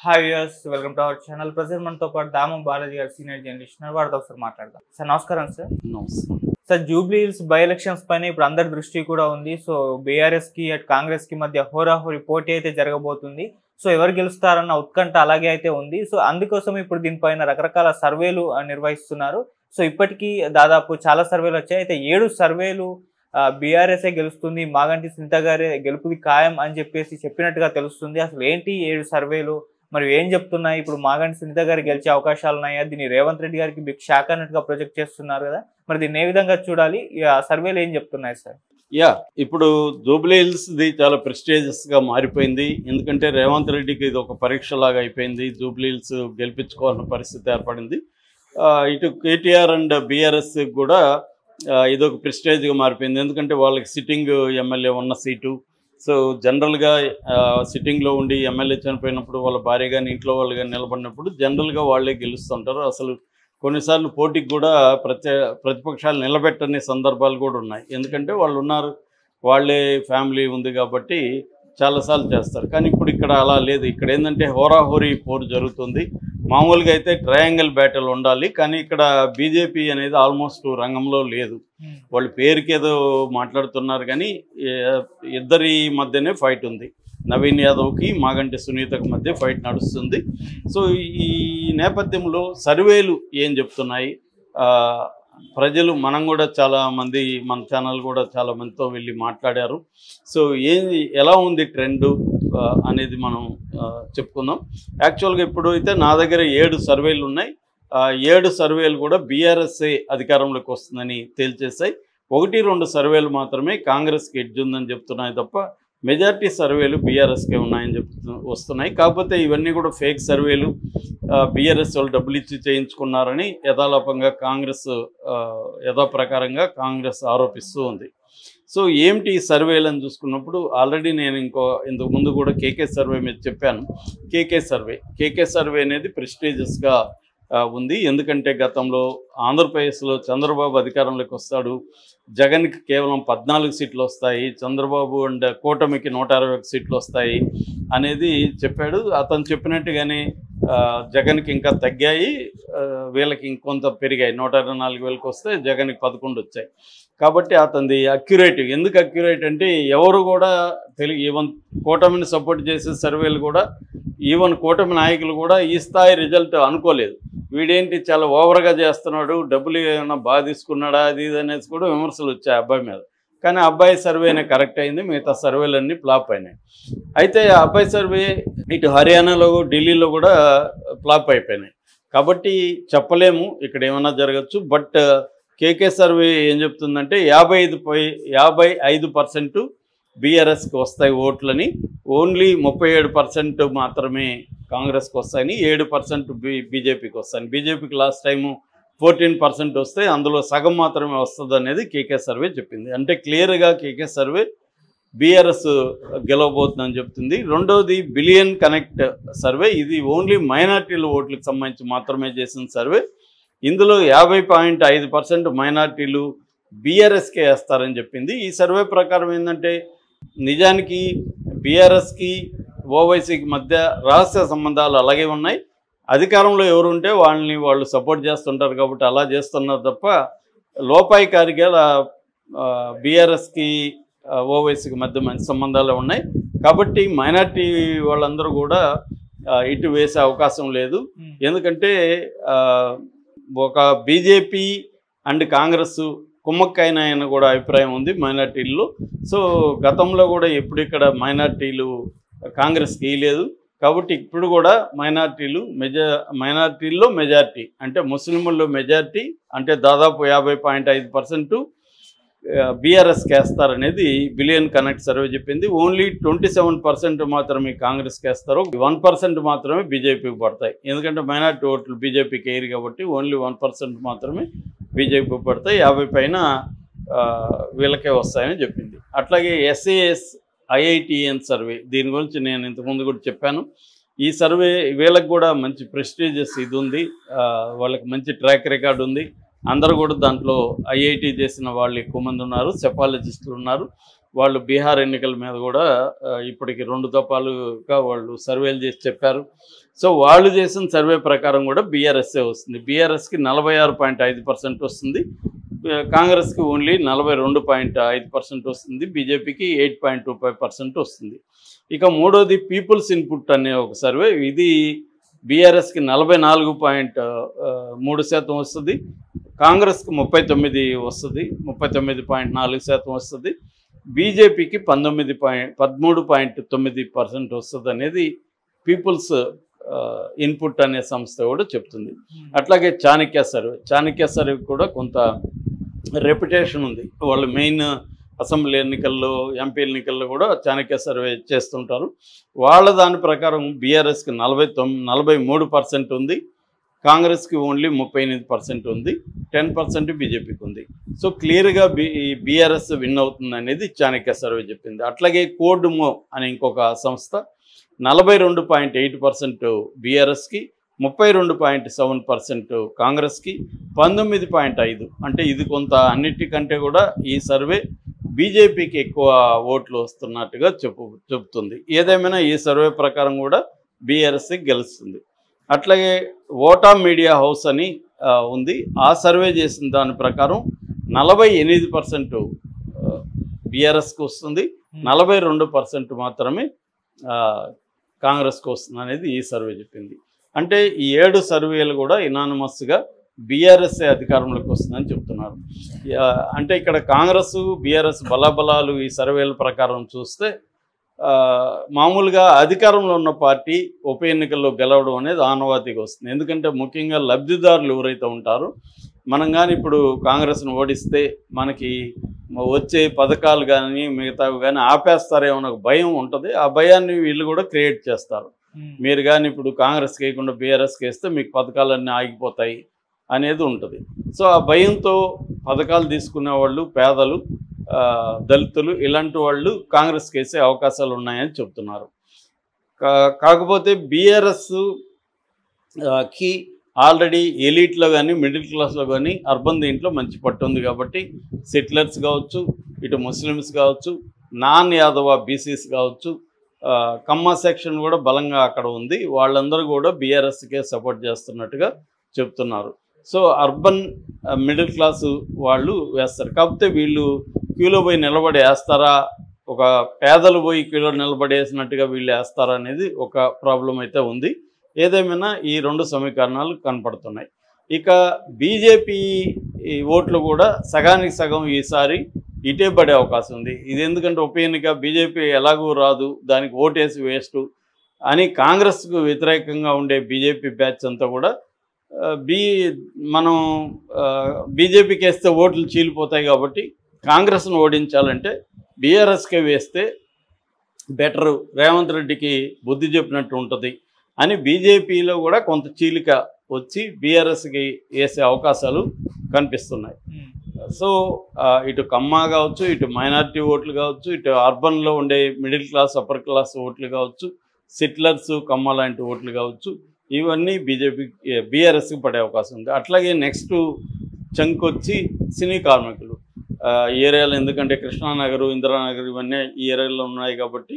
Hi viewers, welcome to our channel. Present మనతో పాటు దామం బాలాజీ గారు సీనియర్ జర్నలిస్ట్ వారితో ఒకసారి మాట్లాడదాం. సార్ నమస్కారం. Sir Jubilee hills by elections పైన ఇప్పుడు అందరి దృష్టి కూడా ఉంది. సో బీఆర్ఎస్ కి అటు కాంగ్రెస్ కి మధ్య హోరాహోరీ పోటీ అయితే జరగబోతుంది. సో ఎవరు గెలుస్తారన్న ఉత్కంఠ అలాగే అయితే ఉంది. సో అందుకోసం ఇప్పుడు దీనిపైన రకరకాల సర్వేలు నిర్వహిస్తున్నారు. సో ఇప్పటికీ దాదాపు చాలా సర్వేలు వచ్చాయి. అయితే 7 సర్వేలు బీఆర్ఎస్ఏ గెలుస్తుంది, మాగంటి సునీత గారే గెలుపుది ఖాయం అని చెప్పినట్టుగా తెలుస్తుంది. అసలు ఏంటి 7 సర్వేలు, మరి ఏం చెప్తున్నాయి? ఇప్పుడు మాగంటి సునీత గారు గెలిచే అవకాశాలు ఉన్నాయా? దీన్ని రేవంత్ రెడ్డి గారికి బిగ్ షాక్ అన్నట్టుగా ప్రొజెక్ట్ చేస్తున్నారు కదా, మరి దీన్ని ఏ విధంగా చూడాలి? ఆ సర్వేలు ఏం చెప్తున్నాయి సార్? ఇప్పుడు జూబ్లీ హిల్స్ ది చాలా ప్రెస్టీజియస్ గా మారిపోయింది. ఎందుకంటే రేవంత్ రెడ్డికి ఇది ఒక పరీక్ష లాగా అయిపోయింది. జూబ్లీ హిల్స్ గెలిపించుకోవాలన్న పరిస్థితి ఏర్పడింది. ఇటు కేటీఆర్ అండ్ బీఆర్ఎస్ కూడా ఇదొక ప్రెస్టేజ్గా మారిపోయింది. ఎందుకంటే వాళ్ళకి సిట్టింగ్ ఎమ్మెల్యే ఉన్న సీటు. సో జనరల్గా సిట్టింగ్లో ఉండి ఎమ్మెల్యే చనిపోయినప్పుడు వాళ్ళ భార్య కానీ ఇంట్లో వాళ్ళు కానీ నిలబడినప్పుడు జనరల్గా వాళ్ళే గెలుస్తుంటారు. అసలు కొన్నిసార్లు పోటీకి కూడా ప్రతిపక్షాలు నిలబెట్టని సందర్భాలు కూడా ఉన్నాయి. ఎందుకంటే వాళ్ళు ఉన్నారు, వాళ్ళే ఫ్యామిలీ ఉంది కాబట్టి చాలాసార్లు చేస్తారు. కానీ ఇప్పుడు ఇక్కడ అలా లేదు. ఇక్కడ ఏంటంటే హోరాహోరీ పోరు జరుగుతుంది. మామూలుగా అయితే ట్రయాంగిల్ బ్యాటిల్ ఉండాలి, కానీ ఇక్కడ బీజేపీ అనేది ఆల్మోస్ట్ రంగంలో లేదు. వాళ్ళు పేరుకి ఏదో మాట్లాడుతున్నారు, కానీ ఇద్దరి మధ్యనే ఫైట్ ఉంది. నవీన్ యాదవ్కి మాగంటి సునీతకి మధ్య ఫైట్ నడుస్తుంది. సో ఈ నేపథ్యంలో సర్వేలు ఏం చెప్తున్నాయి? ప్రజలు, మనం కూడా చాలామంది, మన ఛానల్ కూడా చాలామందితో వెళ్ళి మాట్లాడారు. సో ఎలా ఉంది ట్రెండు అనేది మనం చెప్పుకుందాం. యాక్చువల్గా ఇప్పుడు అయితే నా దగ్గర 7 సర్వేలు ఉన్నాయి. 7 సర్వేలు కూడా బీఆర్ఎస్ఏ అధికారంలోకి వస్తుందని తేల్చేశాయి. 1-2 సర్వేలు మాత్రమే కాంగ్రెస్కి ఎడ్జ్ ఉందని చెప్తున్నాయి తప్ప మెజార్టీ సర్వేలు బీఆర్ఎస్కే ఉన్నాయని వస్తున్నాయి. కాకపోతే ఇవన్నీ కూడా ఫేక్ సర్వేలు. బీఆర్ఎస్ వాళ్ళు డబ్బులు ఇచ్చి చేయించుకున్నారని యథాలాపంగా యథాప్రకారంగా కాంగ్రెస్ ఆరోపిస్తూ ఉంది. సో ఏమిటి ఈ సర్వేలు అని చూసుకున్నప్పుడు ఆల్రెడీ నేను ఇంతకు ముందు కూడా కేకే సర్వే మీద చెప్పాను. కేకే సర్వే అనేది ప్రెస్టీజియస్గా ఉంది. ఎందుకంటే గతంలో ఆంధ్రప్రదేశ్లో చంద్రబాబు అధికారంలోకి వస్తాడు, జగన్కి కేవలం 14 సీట్లు వస్తాయి, చంద్రబాబు అండ్ కూటమికి 121 సీట్లు వస్తాయి అనేది చెప్పాడు. అతను చెప్పినట్టుగానే జగన్కి ఇంకా తగ్గాయి, వీళ్ళకి ఇంకొంత పెరిగాయి. 124,000కి వస్తే జగన్కి 11 వచ్చాయి. కాబట్టి అతనిది అక్యురేట్. ఎందుకు అక్యురేట్ అంటే ఎవరు కూడా ఈవెన్ కూటమిని సపోర్ట్ చేసే సర్వేలు కూడా, ఈవెన్ కూటమి నాయకులు కూడా ఈ స్థాయి రిజల్ట్ అనుకోలేదు. వీడేంటి చాలా ఓవర్గా చేస్తున్నాడు, డబ్బులు ఏమైనా బాగా తీసుకున్నాడా, అది ఇది అనేసి కూడా విమర్శలు వచ్చాయి అబ్బాయి మీద. కానీ అబ్బాయి సర్వేనే కరెక్ట్ అయింది, మిగతా సర్వేలన్నీ ఫ్లాప్ అయినాయి. అయితే ఆ అబ్బాయి సర్వే ఇటు హర్యానాలో, ఢిల్లీలో కూడా ఫ్లాప్ అయిపోయినాయి. కాబట్టి చెప్పలేము ఇక్కడ ఏమైనా జరగచ్చు. బట్ కేకే సర్వే ఏం చెప్తుందంటే 55% బీఆర్ఎస్కి వస్తాయి ఓట్లని, ఓన్లీ 37% మాత్రమే కాంగ్రెస్కి వస్తాయని, 7% బీజేపీకి వస్తాయని. బీజేపీకి లాస్ట్ టైము 14% వస్తే అందులో సగం మాత్రమే వస్తుంది అనేది కేకే సర్వే చెప్పింది. అంటే క్లియర్గా కేకే సర్వే బీఆర్ఎస్ గెలవబోతుందని చెప్తుంది. రెండవది బిలియన్ కనెక్ట్ సర్వే. ఇది ఓన్లీ మైనార్టీల ఓట్లకు సంబంధించి మాత్రమే చేసిన సర్వే. ఇందులో 50.5% మైనార్టీలు బీఆర్ఎస్కే వేస్తారని చెప్పింది. ఈ సర్వే ప్రకారం ఏంటంటే నిజానికి బీఆర్ఎస్కి ఓవైసీకి మధ్య రహస్య సంబంధాలు అలాగే ఉన్నాయి. అధికారంలో ఎవరుంటే వాళ్ళు సపోర్ట్ చేస్తుంటారు కాబట్టి అలా చేస్తున్నారు తప్ప లోపాయికారిగా బీఆర్ఎస్కి ఓవైసీకి మధ్య మంచి సంబంధాలు ఉన్నాయి. కాబట్టి మైనార్టీ వాళ్ళందరూ కూడా ఇటు వేసే అవకాశం లేదు. ఎందుకంటే ఒక బీజేపీ అండ్ కాంగ్రెస్ కుమ్మక్కైన కూడా అభిప్రాయం ఉంది మైనార్టీల్లో. సో గతంలో కూడా ఎప్పుడు ఇక్కడ మైనార్టీలు కాంగ్రెస్కి ఇవ్వలేదు. కాబట్టి ఇప్పుడు కూడా మైనార్టీల్లో మెజార్టీ అంటే ముస్లింల్లో మెజార్టీ అంటే దాదాపు 50.5% బీఆర్ఎస్కి వేస్తారనేది బిలియన్ కనెక్ట్ సర్వే చెప్పింది. ఓన్లీ 27% మాత్రమే కాంగ్రెస్కి వేస్తారు, 1% మాత్రమే బీజేపీకి పడతాయి. ఎందుకంటే మైనార్టీ ఓట్లు బీజేపీకి వేయరు కాబట్టి ఓన్లీ 1% మాత్రమే బీజేపీకి పడతాయి. 50 పైన వీళ్ళకే వస్తాయని చెప్పింది. అట్లాగే SAS IITN సర్వే, దీని గురించి నేను ఇంతకుముందు కూడా చెప్పాను. ఈ సర్వే వీళ్ళకి కూడా మంచి ప్రెస్టీజియస్ ఇది ఉంది, వాళ్ళకి మంచి ట్రాక్ రికార్డు ఉంది. అందరూ కూడా దాంట్లో IIT చేసిన వాళ్ళు ఎక్కువ మంది ఉన్నారు, సెఫాలజిస్టులు ఉన్నారు. వాళ్ళు బీహార్ ఎన్నికల మీద కూడా ఇప్పటికి 2 దఫాలుగా వాళ్ళు సర్వేలు చేసి చెప్పారు. సో వాళ్ళు చేసిన సర్వే ప్రకారం కూడా బీఆర్ఎస్ఏ వస్తుంది. బీఆర్ఎస్కి 46.5% వస్తుంది, కాంగ్రెస్కి ఓన్లీ 42.5% వస్తుంది, బీజేపీకి 8.25% వస్తుంది. ఇక మూడోది పీపుల్స్ ఇన్పుట్ అనే ఒక సర్వే, ఇది బీఆర్ఎస్కి 44.3% వస్తుంది, కాంగ్రెస్కి 39 వస్తుంది, 39.4% వస్తుంది, బీజేపీకి 13.9% వస్తుంది అనేది పీపుల్స్ ఇన్పుట్ అనే సంస్థ కూడా చెప్తుంది. అట్లాగే చాణక్య సర్వే కూడా కొంత రెప్యుటేషన్ ఉంది. వాళ్ళు మెయిన్ అసెంబ్లీ ఎన్నికల్లో, ఎంపీ ఎన్నికల్లో కూడా చాణక్య సర్వే చేస్తుంటారు. వాళ్ళ దాని ప్రకారం బీఆర్ఎస్కి 43% ఉంది, కాంగ్రెస్కి ఓన్లీ 38% ఉంది, 10% బీజేపీకి ఉంది. సో క్లియర్గా బీఆర్ఎస్ విన్ అవుతుంది అనేది చాణక్య సర్వే చెప్పింది. అట్లాగే కోడ్మో అనే ఇంకొక సంస్థ 42.8% బీఆర్ఎస్కి, 32.7% కాంగ్రెస్కి, 19.5 అంటే ఇది కొంత అన్నిటికంటే కూడా ఈ సర్వే బీజేపీకి ఎక్కువ ఓట్లు వస్తున్నట్టుగా చెబుతుంది. ఏదేమైనా ఈ సర్వే ప్రకారం కూడా బీఆర్ఎస్ గెలుస్తుంది. అట్లాగే ఓటా మీడియా హౌస్ అని ఉంది, ఆ సర్వే చేసిన దాని ప్రకారం 48% బీఆర్ఎస్కి వస్తుంది, 42% మాత్రమే కాంగ్రెస్కి వస్తుంది అనేది ఈ సర్వే చెప్పింది. అంటే ఈ 7 సర్వేలు కూడా ఇనానిమస్గా బీఆర్ఎస్ఏ అధికారంలోకి వస్తుందని చెప్తున్నారు. అంటే ఇక్కడ కాంగ్రెస్ బీఆర్ఎస్ బలాబలాలు ఈ సర్వేల ప్రకారం చూస్తే మామూలుగా అధికారంలో ఉన్న పార్టీ ఉప ఎన్నికల్లో గెలవడం అనేది ఆనవాయితీగా వస్తుంది. ఎందుకంటే ముఖ్యంగా లబ్ధిదారులు ఎవరైతే ఉంటారో, మనం కానీ ఇప్పుడు కాంగ్రెస్ను ఓడిస్తే మనకి వచ్చే పథకాలు కానీ మిగతావి కానీ ఆపేస్తారేమో ఒక భయం ఉంటుంది. ఆ భయాన్ని వీళ్ళు కూడా క్రియేట్ చేస్తారు. మీరు కానీ ఇప్పుడు కాంగ్రెస్కి వేయకుండా బీఆర్ఎస్కి వేస్తే మీకు పథకాలన్నీ ఆగిపోతాయి అనేది ఉంటుంది. సో ఆ భయంతో పథకాలు తీసుకునే వాళ్ళు, పేదలు, దళితులు ఇలాంటి వాళ్ళు కాంగ్రెస్కి వేసే అవకాశాలు ఉన్నాయని చెప్తున్నారు. కాకపోతే బీఆర్ఎస్కి ఆల్రెడీ ఎలీట్లో కానీ మిడిల్ క్లాస్లో కానీ అర్బన్ దీంట్లో మంచి పట్టు ఉంది కాబట్టి సెటిలర్స్ కావచ్చు, ఇటు ముస్లిమ్స్ కావచ్చు, నాన్ యాదవ బీసీస్ కావచ్చు, కమ్మ సెక్షన్ కూడా బలంగా అక్కడ ఉంది. వాళ్ళందరూ కూడా బీఆర్ఎస్కే సపోర్ట్ చేస్తున్నట్టుగా చెప్తున్నారు. సో అర్బన్ మిడిల్ క్లాసు వాళ్ళు వేస్తారు. కాకపోతే వీళ్ళు క్యూలో పోయి నిలబడి వేస్తారా, ఒక పేదలు పోయి క్యూలో నిలబడేసినట్టుగా వీళ్ళు వేస్తారా అనేది ఒక ప్రాబ్లం అయితే ఉంది. ఏదేమైనా ఈ 2 సమీకరణాలు కనపడుతున్నాయి. ఇక బీజేపీ ఓట్లు కూడా సగానికి సగం ఈసారి ఇటే పడే అవకాశం ఉంది. ఇది ఎందుకంటే ఉప ఎన్నిక బీజేపీ ఎలాగూ రాదు, దానికి ఓటేసి వేస్ట్ అని కాంగ్రెస్కు వ్యతిరేకంగా ఉండే బీజేపీ బ్యాచ్ అంతా కూడా మనం బీజేపీకి వేస్తే ఓట్లు చీలిపోతాయి కాబట్టి కాంగ్రెస్ను ఓడించాలంటే బీఆర్ఎస్కే వేస్తే బెటరు, రేవంత్ రెడ్డికి బుద్ధి చెప్పినట్టు ఉంటుంది అని బీజేపీలో కూడా కొంత చీలిక వచ్చి బీఆర్ఎస్కి వేసే అవకాశాలు కనిపిస్తున్నాయి. సో ఇటు కమ్మ కావచ్చు, ఇటు మైనారిటీ ఓట్లు కావచ్చు, ఇటు అర్బన్లో ఉండే మిడిల్ క్లాస్, అప్పర్ క్లాస్ ఓట్లు కావచ్చు, సెటిలర్స్, కమ్మ లాంటి ఓట్లు కావచ్చు, ఇవన్నీ బీఆర్ఎస్కి పడే అవకాశం ఉంది. అట్లాగే నెక్స్ట్ చంక్ వచ్చి సినీ కార్మికులు ఏరియాలో, ఎందుకంటే కృష్ణానగర్, ఇందిరానగర్ ఇవన్నీ ఈ ఏరియాలో ఉన్నాయి కాబట్టి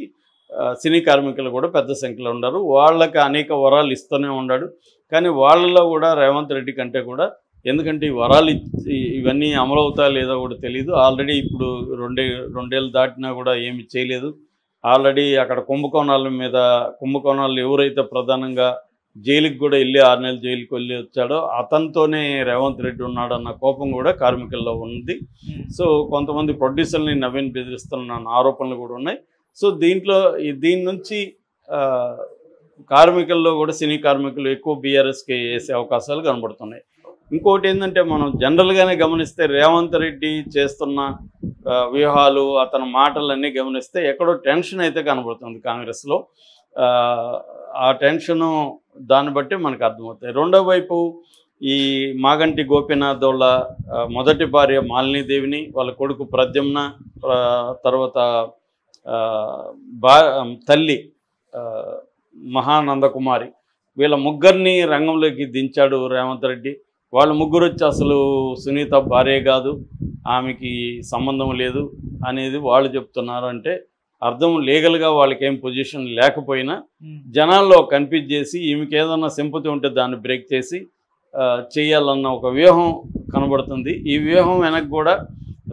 సినీ కార్మికులు కూడా పెద్ద సంఖ్యలో ఉన్నారు. వాళ్ళకి అనేక వరాలు ఇస్తూనే ఉన్నాడు. కానీ వాళ్ళలో కూడా రేవంత్ రెడ్డి కంటే కూడా, ఎందుకంటే ఈ వరాలు ఇవన్నీ అమలు అవుతాయో లేదో కూడా తెలియదు. ఆల్రెడీ ఇప్పుడు రెండేళ్ళు దాటినా కూడా ఏమి చేయలేదు. ఆల్రెడీ అక్కడ కుంభకోణాలు ఎవరైతే ప్రధానంగా జైలుకి కూడా వెళ్ళి 6 నెలలు జైలుకి వెళ్ళి వచ్చాడో అతనితోనే రేవంత్ రెడ్డి ఉన్నాడన్న కోపం కూడా కార్మికుల్లో ఉంది. సో కొంతమంది ప్రొడ్యూసర్ని నవీన్ బెదిరిస్తున్న ఆరోపణలు కూడా ఉన్నాయి. సో దీని నుంచి కార్మికుల్లో కూడా సినీ కార్మికులు ఎక్కువ బీఆర్ఎస్కి వేసే అవకాశాలు కనబడుతున్నాయి. ఇంకోటి ఏంటంటే, మనం జనరల్గానే గమనిస్తే రేవంత్ రెడ్డి చేస్తున్న వ్యూహాలు, అతని మాటలన్నీ గమనిస్తే ఎక్కడో టెన్షన్ అయితే కనబడుతుంది కాంగ్రెస్లో. ఆ టెన్షను దాన్ని బట్టి మనకు అర్థమవుతాయి. రెండో వైపు ఈ మాగంటి గోపీనాథ్ వాళ్ళ మొదటి భార్య మాలినీదేవిని, వాళ్ళ కొడుకు ప్రద్యుమ్న, తర్వాత తల్లి మహానందకుమారి, వీళ్ళ ముగ్గురిని రంగంలోకి దించాడు రేవంత్ రెడ్డి. వాళ్ళ ముగ్గురు వచ్చి అసలు సునీత భార్య కాదు ఆమెకి సంబంధం లేదు అనేది వాళ్ళు చెప్తున్నారు. అంటే అర్థం లీగల్గా వాళ్ళకి ఏం పొజిషన్ లేకపోయినా జనాల్లో కన్ఫ్యూజ్ చేసి ఈమెకి ఏదన్నా సింపతి ఉంటే దాన్ని బ్రేక్ చేసి చేయాలన్న ఒక వ్యూహం కనబడుతుంది. ఈ వ్యూహం వెనక్కి కూడా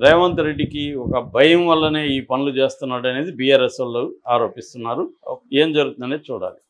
రేవంత్ రెడ్డికి ఒక భయం వల్లనే ఈ పనులు చేస్తున్నాడు అనేది బీఆర్ఎస్ వాళ్ళు ఆరోపిస్తున్నారు. ఏం జరుగుతుందనేది చూడాలి.